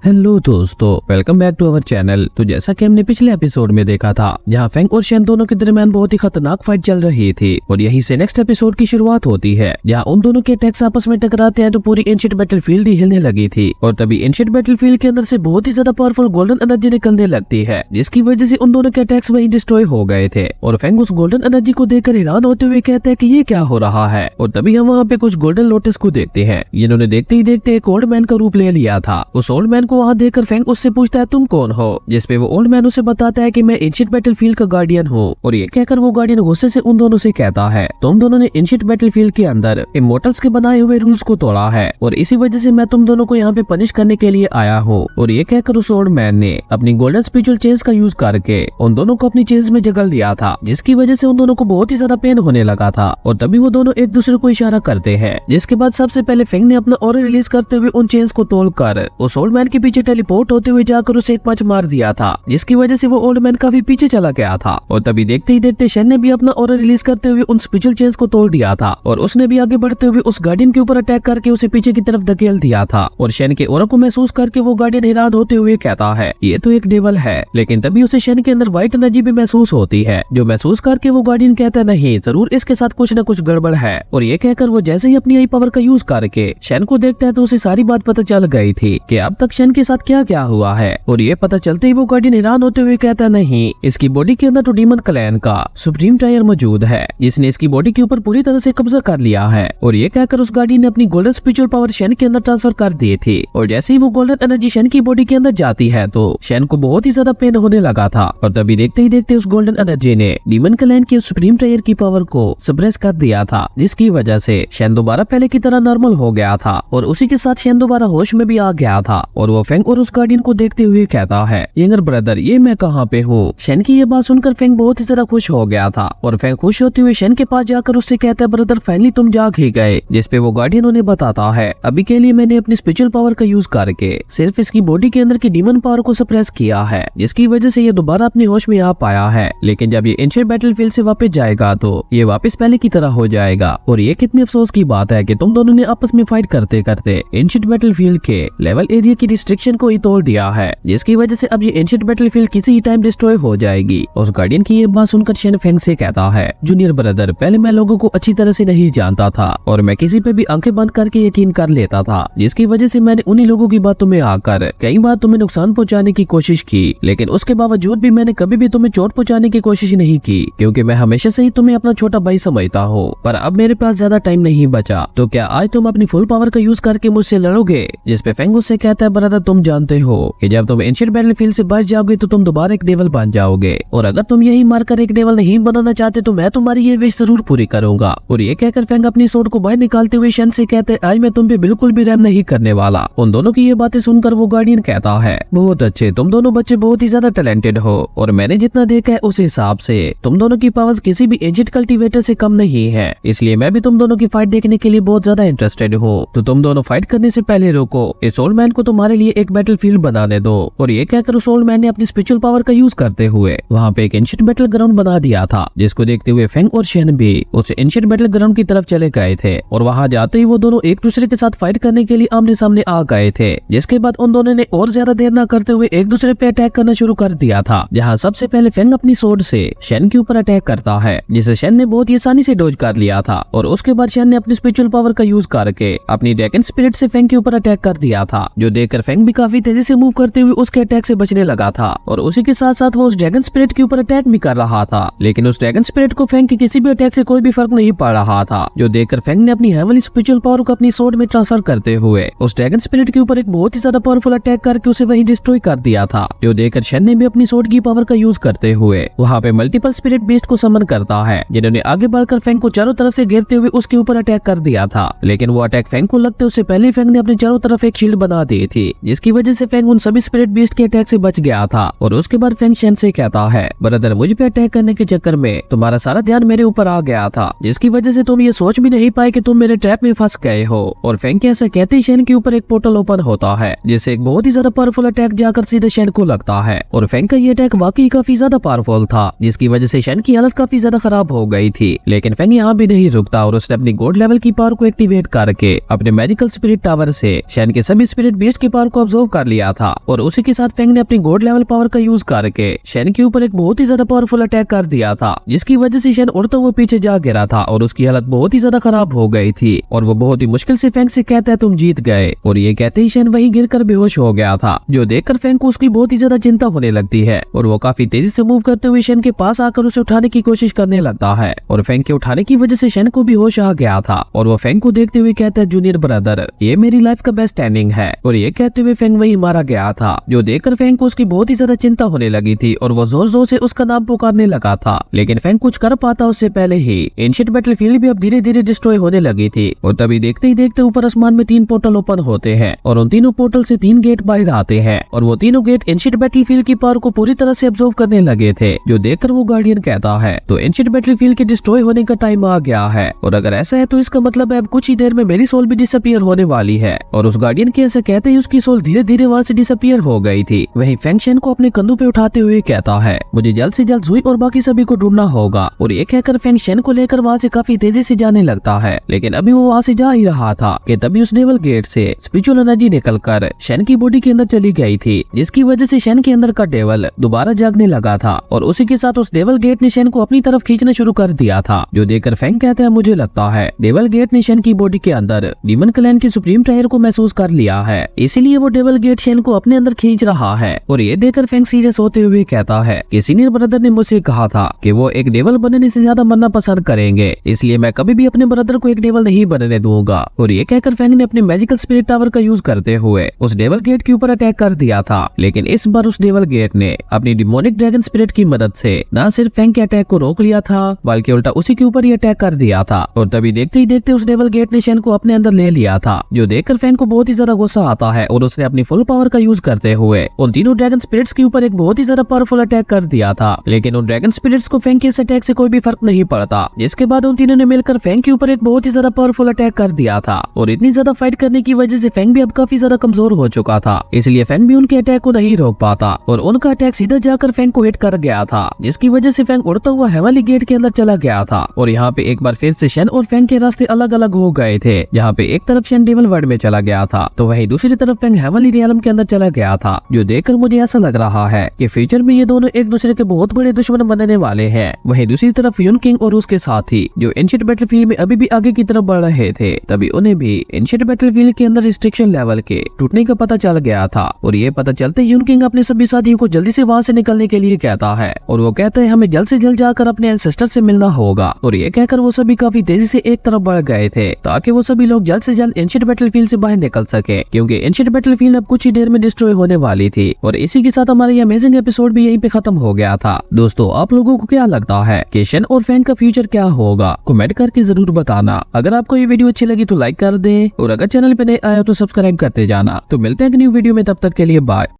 Hello दोस्तों, welcome back to our channel. तो जैसा कि हमने पिछले एपिसोड में देखा था, जहां फेंग और शेन दोनों के दरमियान बहुत ही खतरनाक फाइट चल रही थी और यहीं से नेक्स्ट एपिसोड की शुरुआत होती है, जहां उन दोनों के अटैक्स आपस में टकराते हैं तो पूरी एंशिएंट बैटलफील्ड ही हिलने लगी थी। और तभी एंशिएंट बैटलफील्ड के अंदर से बहुत ही ज्यादा पावरफुल गोल्डन एनर्जी निकलने लगती है, जिसकी वजह से उन दोनों के अटैक्स वही डिस्ट्रॉय हो गए थे। और फेंग उस गोल्डन एनर्जी को देखकर हैरान होते हुए कहते हैं कि ये क्या हो रहा है। और तभी हम वहाँ पे कुछ गोल्डन लोटस को देखते हैं, जिन्होंने देखते ही देखते एक ओल्ड मैन का रूप ले लिया था। उस ओल्ड मैन को वहाँ देखकर फेंग उससे पूछता है तुम कौन हो, जिसपे वो ओल्ड मैन उसे बताता है कि मैं एंशिएंट बैटलफील्ड का गार्डियन हूँ। और ये कहकर वो गार्डियन गुस्से से उन दोनों से कहता है तुम दोनों ने एंशिएंट बैटलफील्ड के अंदर इमोर्टल्स के बनाए हुए रूल्स को तोड़ा है और इसी वजह से मैं तुम दोनों को यहाँ पे पनिश करने के लिए आया हूँ। और ये कहकर उस ओल्ड मैन ने अपनी गोल्डन स्पिरिचुअल चेन्स का यूज करके उन दोनों को अपनी चेन्स में जकड़ लिया था, जिसकी वजह से उन दोनों को बहुत ही ज्यादा पेन होने लगा था। और तभी वो दोनों एक दूसरे को इशारा करते हैं, जिसके बाद सबसे पहले फेंग ने अपना ऑरा रिलीज करते हुए उन चेन्स को तोड़कर उस ओल्ड मैन के पीछे टेलीपोर्ट होते हुए जाकर उसे एक पंच मार दिया था, जिसकी वजह से वो ओल्ड मैन काफी पीछे चला गया था। और तभी देखते ही देखते शेन ने भी अपना ऑरा रिलीज करते हुए उन स्पिरिचुअल चेन्स को तोड़ दिया था और उसने भी आगे बढ़ते हुए उस गार्डियन के ऊपर अटैक करके उसे पीछे की तरफ धकेल दिया था। और शेन के ऑरा को महसूस करके वो गार्डियन हैरान होते हुए कहता है ये तो एक डेविल है। लेकिन तभी उसे शेन के अंदर व्हाइट एनर्जी भी महसूस होती है, जो महसूस करके वो गार्डियन कहता है नहीं, जरूर इसके साथ कुछ न कुछ गड़बड़ है। और ये कहकर वो जैसे ही अपनी आई पावर का यूज करके शेन को देखता है तो उसे सारी बात पता चल गई थी कि अब तक शेन के साथ क्या क्या हुआ है। और ये पता चलते ही वो गार्डियन हैरान होते हुए कहता नहीं, इसकी बॉडी के अंदर तो डीमन क्लैन का सुप्रीम टायर मौजूद है, जिसने इसकी बॉडी के ऊपर पूरी तरह से कब्जा कर लिया है। और ये कहकर उस गार्डियन ने अपनी गोल्डन स्पिरिचुअल पावर शेन के अंदर ट्रांसफर कर दी थी। और जैसे ही वो गोल्डन एनर्जी शेन की बॉडी के अंदर जाती है तो शेन को बहुत ही ज्यादा पेन होने लगा था। और तभी देखते ही देखते उस गोल्डन एनर्जी ने डीमन क्लैन की सुप्रीम टायर की पावर को सप्रेस कर दिया था, जिसकी वजह से शेन दोबारा पहले की तरह नॉर्मल हो गया था। और उसी के साथ शेन दोबारा होश में भी आ गया था। और वो फेंग और उस गार्डियन को देखते हुए कहता है यंगर ब्रदर, ये मैं कहाँ पे हूँ। शेन की ये बात सुनकर फेंग बहुत ही ज्यादा खुश हो गया था। और फेंग खुश होते हुए शेन के पास जाकर उससे कहता है ब्रदर फाइनली तुम जाग ही गए। जिसपे वो गार्डियन उन्हें बताता है अभी के लिए मैंने अपनी स्पिरिचुअल पावर का यूज करके सिर्फ इसकी बॉडी के अंदर की डीमन पावर को सप्रेस किया है, जिसकी वजह से ये दोबारा अपने होश में आ पाया है। लेकिन जब ये एंशिएंट बैटलफील्ड से वापस जाएगा तो ये वापस पहले की तरह हो जाएगा। और ये कितनी अफसोस की बात है कि तुम दोनों ने आपस में फाइट करते करते एंशिएंट बैटलफील्ड के लेवल एरिया की रिस्ट्रिक्शन को ही तोड़ दिया है, जिसकी वजह से अब ये एंशिएंट बैटलफील्ड किसी ही टाइम डिस्ट्रॉय हो जाएगी। उस गार्डियन की ये बात सुनकर शेन फेंग से कहता है जूनियर ब्रदर, पहले मैं लोगों को अच्छी तरह से नहीं जानता था और मैं किसी पे भी आंखें बंद करके यकीन कर लेता था, जिसकी वजह से मैंने उन्हीं लोगों की बातों में आकर कई बार तुम्हें नुकसान पहुंचाने की कोशिश की। लेकिन उसके बावजूद भी मैंने कभी भी तुम्हें चोट पहुंचाने की कोशिश नहीं की, क्योंकि मैं हमेशा से ही तुम्हें अपना छोटा भाई समझता हूँ। पर अब मेरे पास ज्यादा टाइम नहीं बचा, तो क्या आज तुम अपनी फुल पावर का यूज करके मुझसे लड़ोगे। जिसपे फेंग उससे कहता है ब्रदर, तुम जानते हो कि जब तुम एंशिएंट बैटलफील्ड से बच जाओगे तो तुम दोबारा एक डेविल बन जाओगे, और अगर तुम यही मारकर एक डेविल नहीं बनाना चाहते तो मैं तुम्हारी ये विश जरूर पूरी करूंगा। और ये कहकर फेंग अपनी सोड को बाहर निकालते हुए शेन से कहते हैं आज मैं तुम पे बिल्कुल भी रहम नहीं करने वाला। उन दोनों की ये बातें सुनकर वो गार्डियन कहता है बहुत अच्छे, तुम दोनों बच्चे बहुत ही ज्यादा टैलेंटेड हो और मैंने जितना देखा है उस हिसाब से तुम दोनों की पावर्स किसी भी एंशिएंट कल्टीवेटर से कम नहीं है, इसलिए मैं भी तुम दोनों की फाइट देखने के लिए बहुत ज्यादा इंटरेस्टेड हूँ। तो तुम दोनों फाइट करने से पहले रुको, इस ओल्ड मैन को तुम्हारे लिए एक बैटलफील्ड बनाने दो। और ये कहकर उस ओल्ड मैन ने अपनी स्पिरिचुअल पावर का यूज करते हुए वहाँ पे एक एंशिएंट बैटल ग्राउंड बना दिया था, जिसको देखते हुए फेंग और शेन भी उस एंशिएंट बैटल ग्राउंड की तरफ चले गए थे। और वहाँ जाते ही वो दोनों एक दूसरे के साथ फाइट करने के लिए आमने सामने आ गए थे, जिसके बाद उन दोनों ने और ज्यादा देर न करते हुए एक दूसरे पे अटैक करना शुरू कर दिया था। जहाँ सबसे पहले फेंग अपनी सोर्ड से शेन के ऊपर अटैक करता है, जिसे शेन ने बहुत ही आसानी से डॉज कर लिया था। और उसके बाद शेन ने अपनी स्पिरिचुअल पावर का यूज करके अपनी ड्रैगन स्पिरिट से फेंग के ऊपर अटैक कर दिया था, जो देखकर फेंग भी काफी तेजी से मूव करते हुए उसके अटैक से बचने लगा था। और उसी के साथ साथ वो उस ड्रैगन स्पिरिट के ऊपर अटैक भी कर रहा था, लेकिन उस ड्रैगन स्पिरिट को फेंग के किसी भी अटैक से कोई भी फर्क नहीं पड़ रहा था, जो देखकर फेंग ने अपनी हेवनली स्पिरिचुअल पावर को अपनी सोर्ड में ट्रांसफर करते हुए उस ड्रैगन स्पिरिट के ऊपर एक बहुत ही ज्यादा पावरफुल अटैक करके उसे वही डिस्ट्रॉय कर दिया था, जो देखकर शेन ने भी अपनी सोर्ड की पावर का यूज करते हुए वहाँ पे मल्टीपल स्पिरिट बीस्ट को समन करता है, जिन्होंने आगे बढ़कर फेंग को चारों तरफ से घेरते हुए उसके ऊपर अटैक कर दिया था। लेकिन वो अटैक फेंग को लगते उससे पहले फेंग ने अपने चारों तरफ एक शील्ड बना दी थी, जिसकी वजह से फेंग उन सभी स्पिरिट बीस्ट के अटैक से बच गया था। और उसके बाद फेंग शेन से कहता है ब्रदर, मुझ पे अटैक करने के चक्कर में तुम्हारा सारा ध्यान मेरे ऊपर आ गया था, जिसकी वजह से तुम ये सोच भी नहीं पाए कि तुम मेरे ट्रैप में फंस गए हो। और फेंग के ऐसा कहते ही शेन के ऊपर एक पोर्टल ओपन होता है, जिससे एक बहुत ही ज्यादा पावरफुल अटैक जाकर सीधे शेन को लगता है। और फेंग का ये अटैक वाकई काफी ज्यादा पावरफुल था, जिसकी वजह से शेन की हालत काफी ज्यादा खराब हो गई थी। लेकिन फेंग यहाँ भी नहीं रुकता और उसने अपनी गॉड लेवल की पावर को एक्टिवेट करके अपने मैजिकल स्पिरिट टावर से शेन के सभी स्पिरिट बीस्ट की पावर को ऑब्जर्व कर लिया था और उसी के साथ फेंग ने अपनी गॉड लेवल पावर का यूज करके शेन के ऊपर एक बहुत ही ज्यादा पावरफुल अटैक कर दिया था, जिसकी वजह से शेन उड़ता हुआ पीछे जा गिरा था और उसकी हालत बहुत ही ज्यादा खराब हो गई थी। और वो बहुत ही मुश्किल से फेंग से कहता है तुम जीत गए, और ये कहते ही शेन वहीं गिरकर बेहोश हो गया था, जो देखकर फेंग को उसकी बहुत ही ज्यादा चिंता होने लगती है और वो काफी तेजी से मूव करते हुए शेन के पास आकर उसे उठाने की कोशिश करने लगता है। और फेंग के उठाने की वजह से शेन को भी होश आ गया था और वो फेंग को देखते हुए कहता है जूनियर ब्रदर, ये मेरी लाइफ का बेस्ट एंडिंग है। और ये कहते हुए फेंग वही मारा गया था, जो देखकर फेंग को उसकी बहुत ही ज्यादा चिंता होने लगी थी और वो जोर जोर से उसका नाम पुकारने लगा था। लेकिन फेंग कुछ कर पाता उससे पहले ही एंशिएंट बैटलफील्ड भी अब धीरे धीरे डिस्ट्रॉय होने लगी थी। और तभी देखते ही देखते ऊपर आसमान में 3 पोर्टल ओपन होते हैं और उन तीनों पोर्टल से 3 गेट बाहर आते हैं और वो तीनों गेट एंशिएंट बैटलफील्ड की पावर को पूरी तरह से अब्सॉर्ब करने लगे थे, जो देखकर वो गार्डियन कहता है तो एंशिएंट बैटलफील्ड के डिस्ट्रॉय होने का टाइम आ गया है। और अगर ऐसा है तो इसका मतलब है अब कुछ ही देर में मेरी सोल भी डिसअपीयर होने वाली है। और उस गार्डियन के ऐसा कहते ही उसकी सोल धीरे धीरे वहाँ से डिसअपीयर हो गई थी। वहीं फेंग शेन को अपने कंधों पे उठाते हुए कहता है मुझे जल्द से जल्द जुई और बाकी सभी को ढूंढना होगा। और ये कहकर फेंग शेन को लेकर वहाँ से काफी तेजी से जाने लगता है। लेकिन अभी वो वहाँ से जा ही रहा था कि तभी उस डेवल गेट से स्पिरिचुअल एनर्जी निकलकर शेन की बॉडी के अंदर चली गई थी, जिसकी वजह से शेन के अंदर का डेवल दोबारा जागने लगा था और उसी के साथ उस डेवल गेट ने शेन को अपनी तरफ खींचना शुरू कर दिया था, जो देखकर फेंग कहता है मुझे लगता है डेवल गेट ने शेन की बॉडी के अंदर डीमन क्लैन की सुप्रीम टायर को महसूस कर लिया है, इसीलिए वो डेवल गेट शेन को अपने अंदर खींच रहा है। और ये देखकर फेंग सीरियस होते हुए कहता है कि सीनियर ब्रदर ने मुझसे कहा था कि वो एक डेवल बनने से ज्यादा मरना पसंद करेंगे, इसलिए मैं कभी भी अपने ब्रदर को एक डेवल नहीं बनने दूंगा। और ये कहकर फेंग ने अपने मैजिकल स्पिरिट टावर का यूज करते हुए उस डेवल गेट के ऊपर अटैक कर दिया था। लेकिन इस बार उस डेवल गेट ने अपनी डिमोनिक ड्रैगन स्पिरिट की मदद से न सिर्फ फेंग के अटैक को रोक लिया था, बल्कि उल्टा उसी के ऊपर ही अटैक कर दिया था। और तभी देखते ही देखते उस डेवल गेट ने शेन को अपने अंदर ले लिया था, जो देखकर फेंग को बहुत ही ज्यादा गुस्सा आता है और उसने अपनी फुल पावर का यूज करते हुए उन तीनों ड्रैगन स्पिरिट्स के ऊपर एक बहुत ही ज्यादा पावरफुल अटैक कर दिया था। लेकिन उन ड्रैगन स्पिरिट्स को फेंग के इस अटैक से कोई भी फर्क नहीं पड़ता, जिसके बाद उन तीनों ने मिलकर फेंग के ऊपर एक बहुत ही ज्यादा पावरफुल अटैक कर दिया था। और इतनी ज्यादा फाइट करने की वजह से फेंग भी अब काफी ज्यादा कमजोर हो चुका था, इसलिए फेंग भी उनके अटैक को नहीं रोक पाता और उनका अटैक सीधा जाकर फेंग को हिट कर गया था, जिसकी वजह से फेंग उड़ता हुआ हेवनली गेट के अंदर चला गया था। और यहाँ पे एक बार फिर से शेन और फेंग के रास्ते अलग अलग हो गए थे, जहाँ पे एक तरफ शेन डेविल वर्ल्ड में चला गया था तो वहीं दूसरी तरफ फेंग हेवनली रियलम के अंदर चला गया था, जो देखकर मुझे ऐसा लग रहा है कि फ्यूचर में ये दोनों एक दूसरे के बहुत बड़े दुश्मन बनने वाले हैं। वहीं दूसरी तरफ यून किंग और उसके साथी जो एंशिएंट बैटलफील्ड में अभी भी आगे की तरफ बढ़ रहे थे, तभी उन्हें भी एंशिएंट बैटलफील्ड के अंदर रिस्ट्रिक्शन लेवल के टूटने का पता चल गया था। और ये पता चलते यून किंग अपने सभी साथियों को जल्दी से वहाँ से निकलने के लिए कहता है और वो कहते हैं हमें जल्द से जल्द जाकर अपने एंसेस्टर से मिलना होगा। और ये कहकर वो सभी काफी तेजी से एक तरफ बढ़ गए थे ताकि वो सभी लोग जल्द से जल्द एंशिएंट बैटलफील्ड से बाहर निकल सके, क्योंकि एंशिएंट बैटलफील्ड अब कुछ ही देर में डिस्ट्रॉय होने वाली थी। और इसी के साथ हमारा ये अमेजिंग एपिसोड भी यहीं पे खत्म हो गया था। दोस्तों आप लोगों को क्या लगता है कि शेन और फेंग का फ्यूचर क्या होगा, कमेंट करके जरूर बताना। अगर आपको ये वीडियो अच्छी लगी तो लाइक कर दें और अगर चैनल पे नए आए तो सब्सक्राइब करते जाना। तो मिलते हैं एक न्यू वीडियो में, तब तक के लिए बाय।